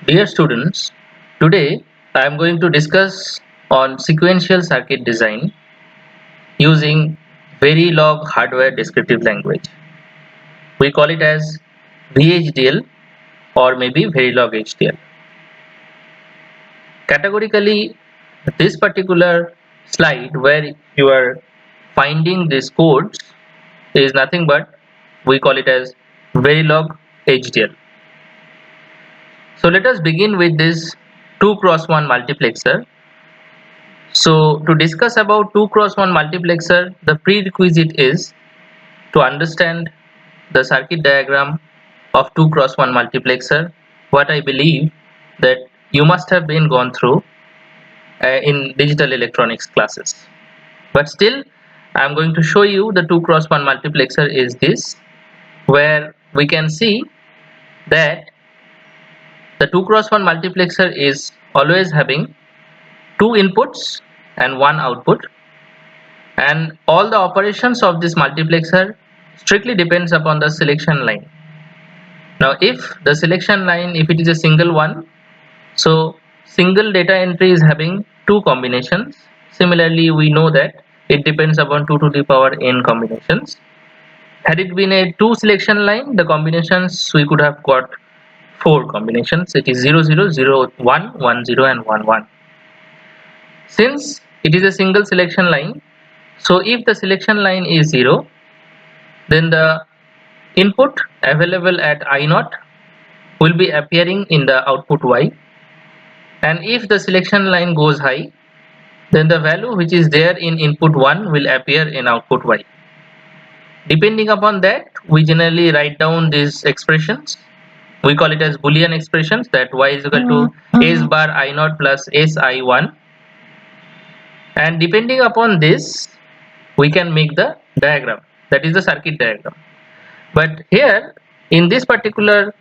Dear students, today I am going to discuss on sequential circuit design using Verilog hardware descriptive language. We call it as VHDL or maybe Verilog HDL. Categorically, this particular slide where you are finding these codes is nothing but we call it as Verilog HDL. So let us begin with this 2x1 multiplexer. So to discuss about 2x1 multiplexer, the prerequisite is to understand the circuit diagram of 2x1 multiplexer, what I believe that you must have been gone through in digital electronics classes. But still, I am going to show you the 2x1 multiplexer is this, where we can see that the 2x1 multiplexer is always having two inputs and one output, and all the operations of this multiplexer strictly depends upon the selection line. Now if the selection line, if it is a single one, so single data entry is having two combinations. Similarly, we know that it depends upon 2 to the power n combinations. Had it been a two selection line, the combinations we could have got four combinations. It is 0 0 0 1 1 0 and 1 1. Since it is a single selection line, so if the selection line is 0, then the input available at I0 will be appearing in the output Y, and if the selection line goes high, then the value which is there in input 1 will appear in output Y. Depending upon that, we generally write down these expressions. We call it as Boolean expressions, that Y is equal to S bar I0 plus S I1, and depending upon this we can make the diagram, that is the circuit diagram. But here in this particular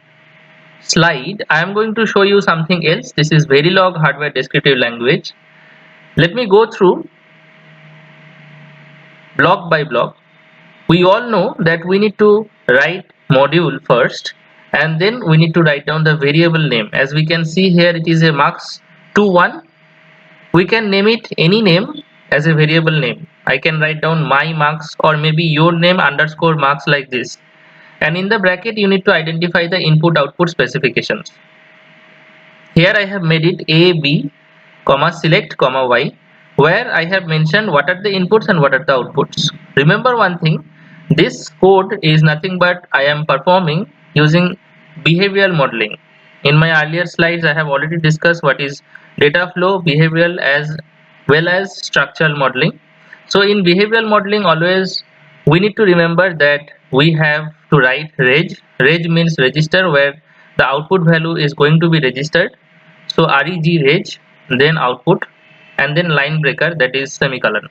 slide I am going to show you something else. This is Verilog hardware descriptive language. Let me go through block by block. We all know that we need to write module first, and then we need to write down the variable name. As we can see here, it is a mux21. We can name it any name as a variable name. I can write down my mux or maybe your name underscore mux like this, and in the bracket you need to identify the input output specifications. Here I have made it a b comma select comma y, where I have mentioned what are the inputs and what are the outputs. Remember one thing, this code is nothing but I am performing using behavioral modeling. In my earlier slides I have already discussed what is data flow, behavioral as well as structural modeling. So in behavioral modeling always we need to remember that we have to write reg. Reg means register, where the output value is going to be registered. So reg, then output, and then line breaker, that is semicolon.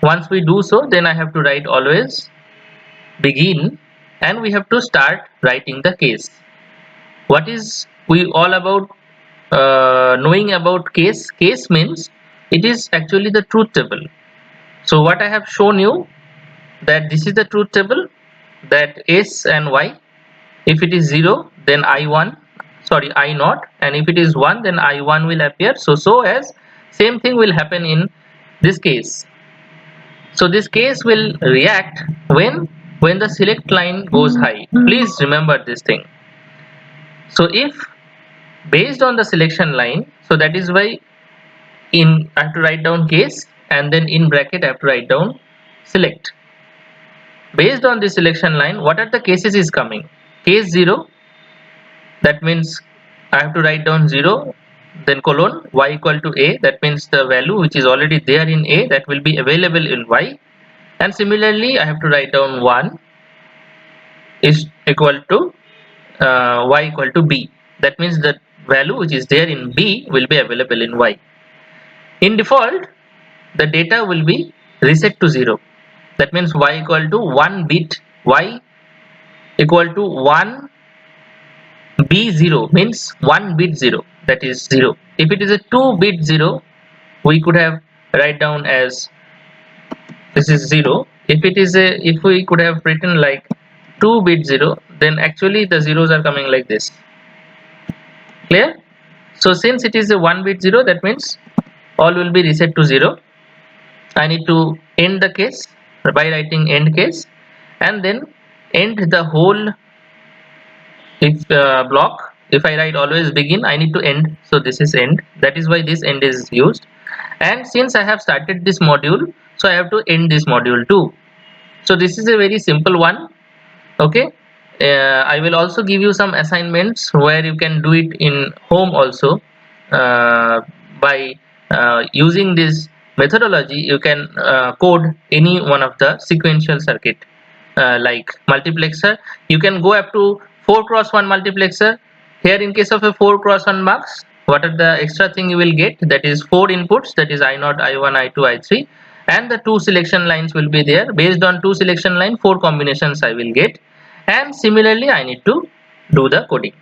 Once we do so, then I have to write always begin, and we have to start writing the case. What is we all about knowing about case? Case means it is actually the truth table. So what I have shown you, that this is the truth table, that S and Y, if it is 0 then I0, and if it is 1 then I1 will appear. So as same thing will happen in this case. So this case will react when the select line goes high. Please remember this thing. So if based on the selection line, so that is why in I have to write down case, and then in bracket I have to write down select. Based on the selection line, what are the cases is coming? Case 0, that means I have to write down 0, then colon y equal to a, that means the value which is already there in a, that will be available in y. And similarly I have to write down 1 is equal to y equal to b, that means the value which is there in b will be available in y. In default the data will be reset to 0, that means y equal to 1 bit, y equal to 1 b0 means 1 bit 0, that is 0. If it is a 2 bit 0, we could have write down as this is 0. If we could have written like 2 bit 0, then actually the zeros are coming like this. Clear? So since it is a 1 bit 0, that means all will be reset to 0. I need to end the case by writing end case, and then end the whole if block. If I write always begin, I need to end, so this is end, that is why this end is used. And since I have started this module, so I have to end this module too. So this is a very simple one. Okay, I will also give you some assignments where you can do it in home also. By using this methodology, you can code any one of the sequential circuit, like multiplexer. You can go up to 4x1 multiplexer. Here in case of a 4x1 mux, what are the extra thing you will get? That is 4 inputs, that is I0, I1, I2, I3, and the 2 selection lines will be there. Based on 2 selection line, 4 combinations I will get, and similarly I need to do the coding.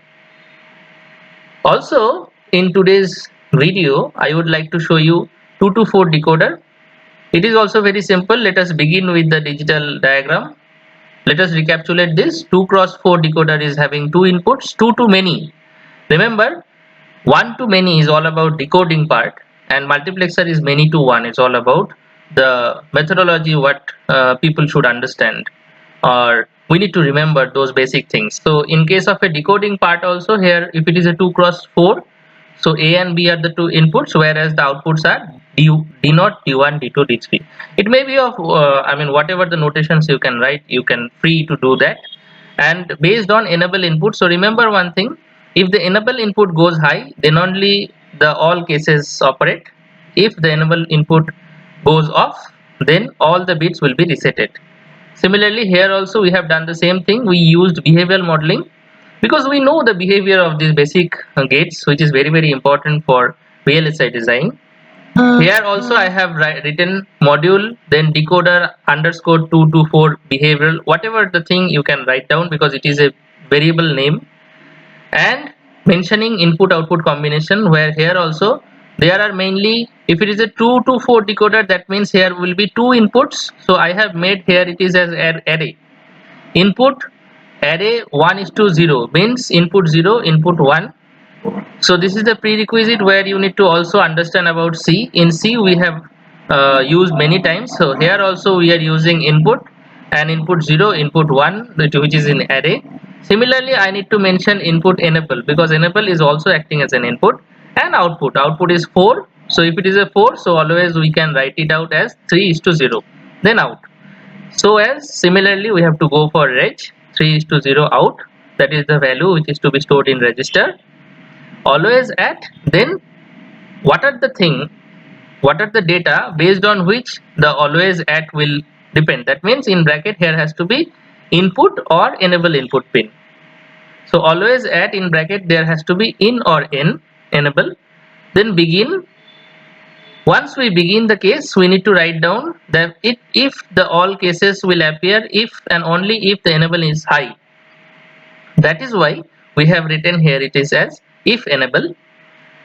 Also, in today's video I would like to show you 2 to 4 decoder. It is also very simple. Let us begin with the digital diagram. Let us recapitulate this. 2x4 decoder is having 2 inputs, 2 to many. Remember, 1 to many is all about decoding part, and multiplexer is many to 1. It's all about the methodology, what people should understand, or we need to remember those basic things. So in case of a decoding part also, here if it is a 2x4, so A and B are the two inputs, whereas the outputs are D0, D1, D2, D3. It may be of I mean whatever the notations you can write, you can free to do that. And based on enable input, so remember one thing, if the enable input goes high, then only the all cases operate. If the enable input goes off, then all the bits will be resetted. Similarly, here also we have done the same thing. We used behavioral modeling because we know the behavior of these basic gates, which is very important for VLSI design. Here also I have written module, then decoder underscore 2 to 4 behavioral, whatever the thing you can write down because it is a variable name, and mentioning input output combination, where here also there are mainly, if it is a 2 to 4 decoder, that means here will be 2 inputs. So I have made here it is as array input array 1 is to 0 means input 0 input 1. So this is the prerequisite where you need to also understand about C. In C we have used many times, so here also we are using input and input 0 input 1 which is in array. Similarly I need to mention input enable because enable is also acting as an input, and output is 4. So if it is a 4, so always we can write it out as 3 is to 0 then out. So as similarly we have to go for reg 3 is to 0 out, that is the value which is to be stored in register. Always at, then what are the thing, what are the data based on which the always at will depend. That means in bracket here has to be input or enable input pin. So always at in bracket there has to be in or n enable, then begin. Once we begin the case, we need to write down that if the all cases will appear if and only if the enable is high. That is why we have written here it is as if enable,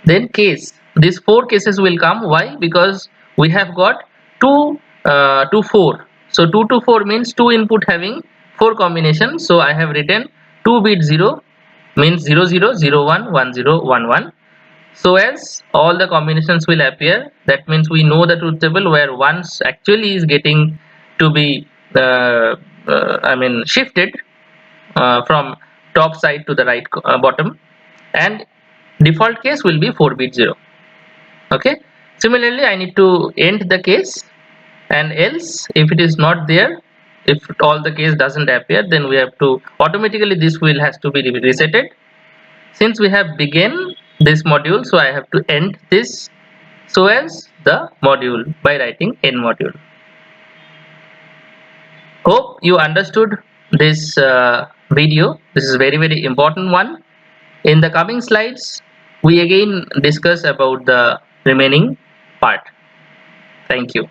then case. These 4 cases will come. Why? Because we have got 2 to 4. So 2 to 4 means 2 input having 4 combinations. So I have written 2 bit 0 means 0 0 0 1 1 0 1 1. So as all the combinations will appear, that means we know the truth table where ones actually is getting to be I mean shifted from top side to the right bottom, and default case will be 4 bit 0. Okay, similarly I need to end the case, and else if it is not there, if all the case doesn't appear, then we have to automatically this will has to be resetted. Since we have begun this module, so I have to end this so as the module by writing end module. Hope you understood this video. This is very important one. In the coming slides we again discuss about the remaining part. Thank you.